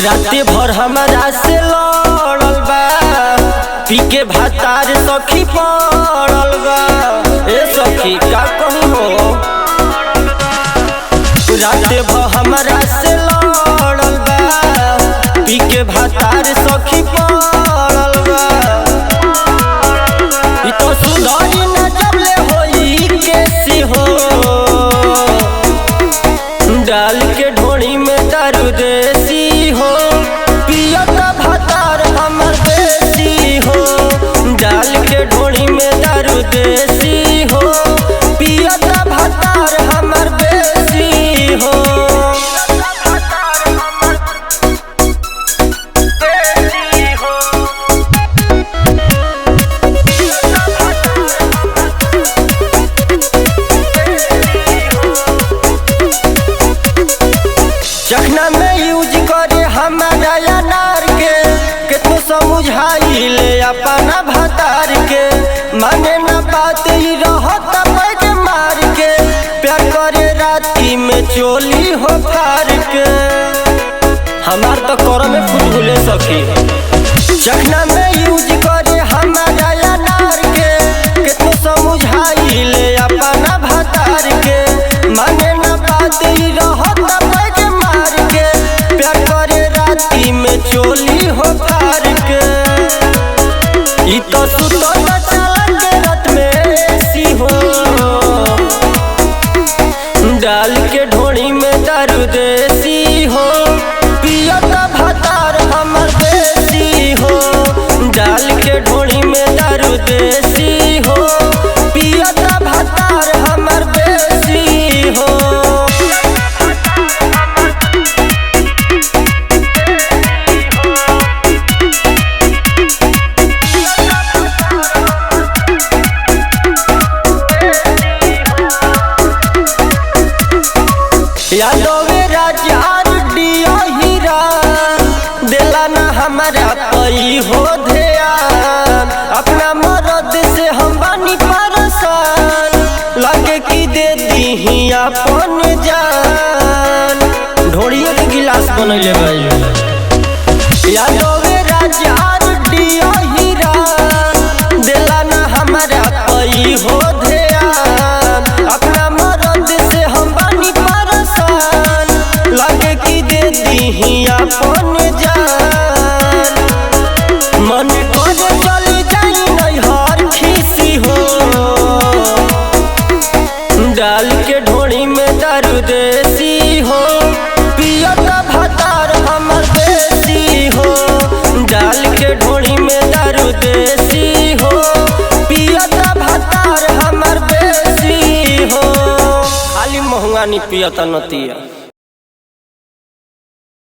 राते भर हमरा से लड़ल बा, पी के भातार सखी पड़ल बा। ए सखी का कहूं हो, राते भर हमरा से लड़ल बा, पी के भातार सखी पड़ल बा। ई तो सुधरी न जबले होई कैसी हो, डाल के ढोड़ी में दारू देसी हो, पियत भातार हमर देसी हो। डाल के ढोड़ी में दारू देसी हो, पियत भातार हमर देसी हो। चखना में यूज करे हमारा अनार के, कितनो समझाई ले अपना भातार के। माने न बात ही रहत पैज मार के, प्यार करे राती में चोली हो फार के। हमार तो कर में खुद भूले सखी। चखना में यूज करे हमारा अनार के, कितनो समझाई ले अपना भातार के। माने न बात ही रहत पैज मार के, प्यार करे राती में चोली हो फार के। ई तो सुतो न चला के रात में ऐसी हो, डाल के ढोड़ी में दारू देसी हो, पियत भातार हमर देसी हो। डाल के ढोड़ी में दारू देसी हो, पियत भातार हमर देसी हो। यादवे राजा डियो हीरा, दिला न हमारा पई हो ध्यान। अपना मरद से हम बानी परेशान, लगे कि दे दी अपन जान। ढोड़िए के गिलास बनैले भाई। यादवे राजा डियो हीरा, दिला न हमारा पई हो ध्यान। अपना मरद से हम बानी परेशान, लगे कि दे दी अपन जान। मन करे चली जाई नैहर खीसी हो, डाल के ढोड़ी में दारू देसी हो, पियत भातार हमर देसी हो। डाल के ढोड़ी में दारू देसी हो, पियत भातार हमर देसी हो। खाली महुआनी पियत नतिया।